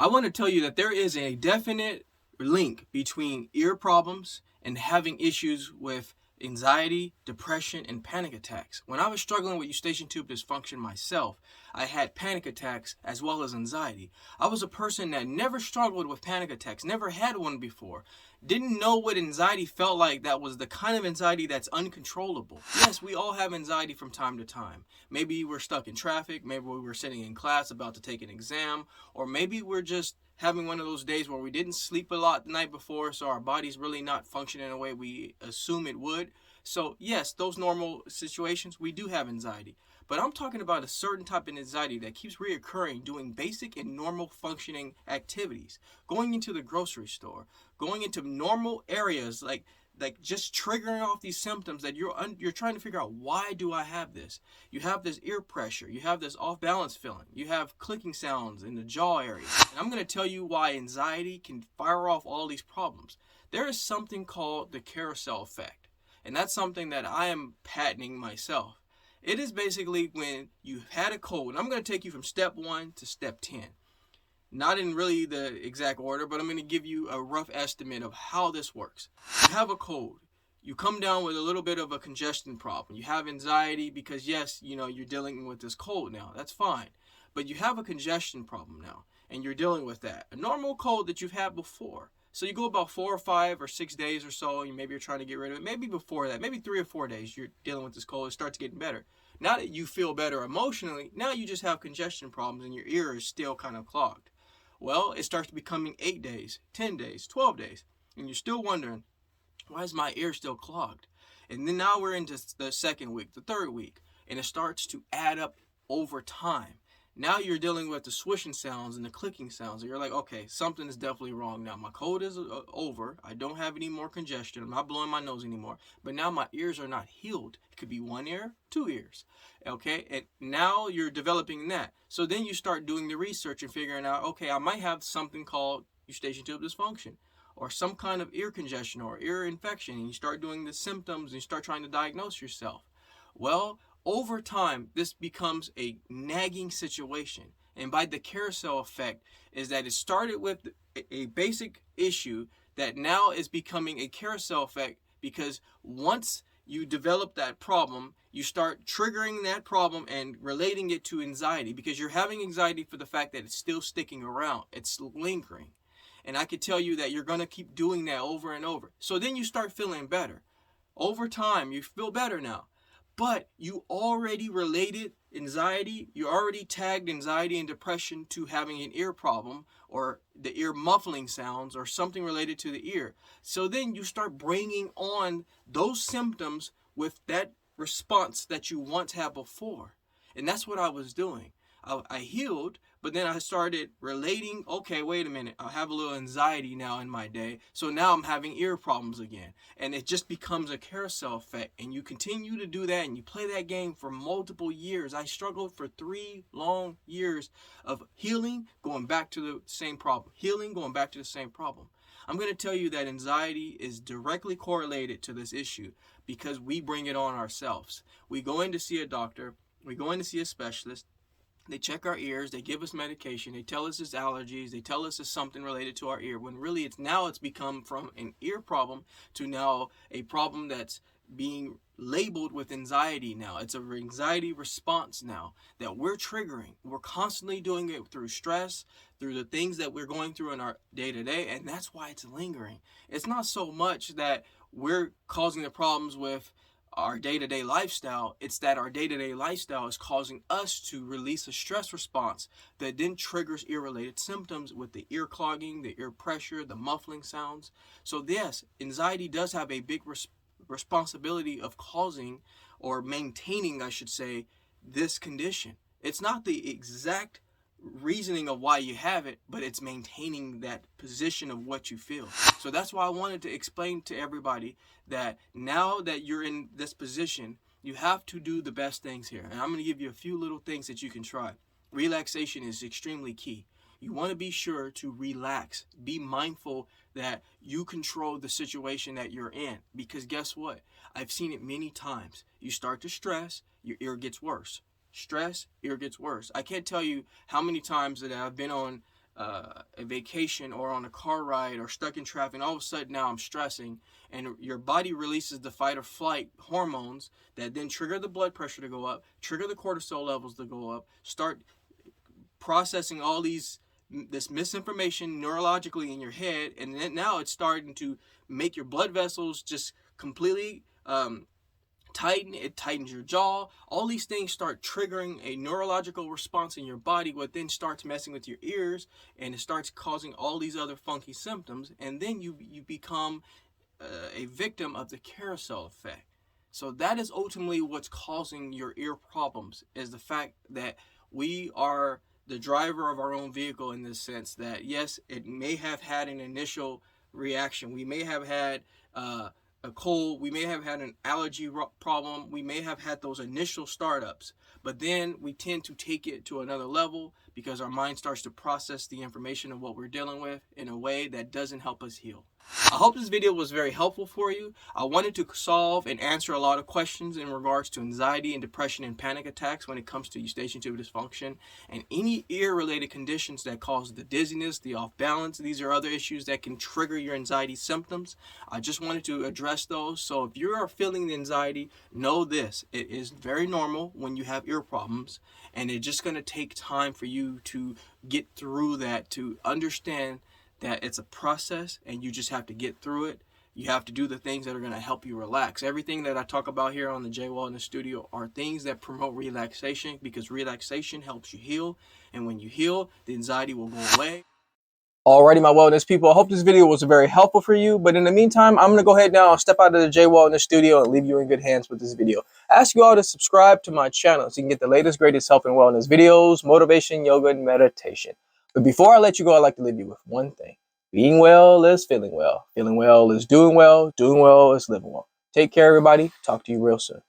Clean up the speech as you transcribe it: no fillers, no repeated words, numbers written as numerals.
I want to tell you that there is a definite link between ear problems and having issues with anxiety, depression, and panic attacks. When I was struggling with Eustachian Tube Dysfunction myself, I had panic attacks as well as anxiety. I was a person that never struggled with panic attacks, never had one before, didn't know what anxiety felt like. That was the kind of anxiety that's uncontrollable. Yes, we all have anxiety from time to time. Maybe we're stuck in traffic, maybe we were sitting in class about to take an exam, or maybe we're just having one of those days where we didn't sleep a lot the night before, so our body's really not functioning in a way we assume it would. So yes, those normal situations, we do have anxiety. But I'm talking about a certain type of anxiety that keeps reoccurring doing basic and normal functioning activities. Going into the grocery store, going into normal areas like just triggering off these symptoms that you're trying to figure out, why do I have this? You have this ear pressure, you have this off balance feeling, you have clicking sounds in the jaw area. And I'm going to tell you why anxiety can fire off all these problems. There is something called the carousel effect, and that's something that I am patenting myself. It is basically when you've had a cold, and I'm going to take you from step 1 to step 10. Not in really the exact order, but I'm going to give you a rough estimate of how this works. You have a cold. You come down with a little bit of a congestion problem. You have anxiety because, yes, you're dealing with this cold now. That's fine. But you have a congestion problem now, and you're dealing with that. A normal cold that you've had before. So you go about 4 or 5 or 6 days or so, and maybe you're trying to get rid of it. Maybe before that, maybe 3 or 4 days, you're dealing with this cold. It starts getting better. Now that you feel better emotionally, now you just have congestion problems, and your ear is still kind of clogged. Well, it starts becoming 8 days, 10 days, 12 days, and you're still wondering, why is my ear still clogged? And then now we're into the second week, the third week, and it starts to add up over time. Now you're dealing with the swishing sounds and the clicking sounds, and you're like, okay, something is definitely wrong now. My cold is over. I don't have any more congestion. I'm not blowing my nose anymore. But now my ears are not healed. It could be 1 ear, 2 ears. Okay, and now you're developing that. So then you start doing the research and figuring out, okay, I might have something called Eustachian Tube Dysfunction, or some kind of ear congestion or ear infection, and you start doing the symptoms and you start trying to diagnose yourself. Well, over time, this becomes a nagging situation. And by the carousel effect is that it started with a basic issue that now is becoming a carousel effect, because once you develop that problem, you start triggering that problem and relating it to anxiety, because you're having anxiety for the fact that it's still sticking around. It's lingering. And I could tell you that you're going to keep doing that over and over. So then you start feeling better. Over time, you feel better now. But you already related anxiety, you already tagged anxiety and depression to having an ear problem or the ear muffling sounds or something related to the ear. So then you start bringing on those symptoms with that response that you once had before. And that's what I was doing. I healed, but then I started relating, okay, wait a minute, I have a little anxiety now in my day, so now I'm having ear problems again. And it just becomes a carousel effect, and you continue to do that, and you play that game for multiple years. I struggled for 3 long years of healing, going back to the same problem, healing, going back to the same problem. I'm going to tell you that anxiety is directly correlated to this issue because we bring it on ourselves. We go in to see a doctor, we go in to see a specialist. They check our ears, they give us medication, they tell us it's allergies, they tell us it's something related to our ear, when really it's become from an ear problem to now a problem that's being labeled with anxiety now. It's an anxiety response now that we're triggering. We're constantly doing it through stress, through the things that we're going through in our day-to-day, and that's why it's lingering. It's not so much that we're causing the problems with our day-to-day lifestyle, it's that our day-to-day lifestyle is causing us to release a stress response that then triggers ear-related symptoms with the ear clogging, the ear pressure, the muffling sounds. So yes, anxiety does have a big responsibility of causing or maintaining, I should say, this condition. It's not the exact reasoning of why you have it, but it's maintaining that position of what you feel. So that's why I wanted to explain to everybody that now that you're in this position, you have to do the best things here. And I'm going to give you a few little things that you can try. Relaxation is extremely key. You want to be sure to relax. Be mindful that you control the situation that you're in, because guess what? I've seen it many times. You start to stress, your ear gets worse. Stress, ear gets worse. I can't tell you how many times that I've been on a vacation or on a car ride or stuck in traffic, and all of a sudden now I'm stressing, and your body releases the fight or flight hormones that then trigger the blood pressure to go up, trigger the cortisol levels to go up, start processing all this misinformation neurologically in your head, and then now it's starting to make your blood vessels just completely tighten. It tightens your jaw. All these things start triggering a neurological response in your body, what then starts messing with your ears, and it starts causing all these other funky symptoms, and then you become a victim of the carousel effect. So that is ultimately what's causing your ear problems, is the fact that we are the driver of our own vehicle, in the sense that, yes, it may have had an initial reaction. We may have had a cold. We may have had an allergy problem. We may have had those initial startups. But then we tend to take it to another level because our mind starts to process the information of what we're dealing with in a way that doesn't help us heal. I hope this video was very helpful for you. I wanted to solve and answer a lot of questions in regards to anxiety and depression and panic attacks when it comes to Eustachian Tube Dysfunction and any ear-related conditions that cause the dizziness, the off-balance. These are other issues that can trigger your anxiety symptoms. I just wanted to address those. So if you are feeling the anxiety, know this. It is very normal when you have ear problems, and it's just going to take time for you to get through that, to understand that it's a process and you just have to get through it. You have to do the things that are going to help you relax. Everything that I talk about here on the Jaye Wellness Studio are things that promote relaxation, because relaxation helps you heal. And when you heal, the anxiety will go away. Alrighty, my wellness people, I hope this video was very helpful for you. But in the meantime, I'm going to go ahead now and step out of the Jaye Wellness Studio and leave you in good hands with this video. I ask you all to subscribe to my channel so you can get the latest, greatest health and wellness videos, motivation, yoga, and meditation. But before I let you go, I'd like to leave you with one thing. Being well is feeling well. Feeling well is doing well. Doing well is living well. Take care, everybody. Talk to you real soon.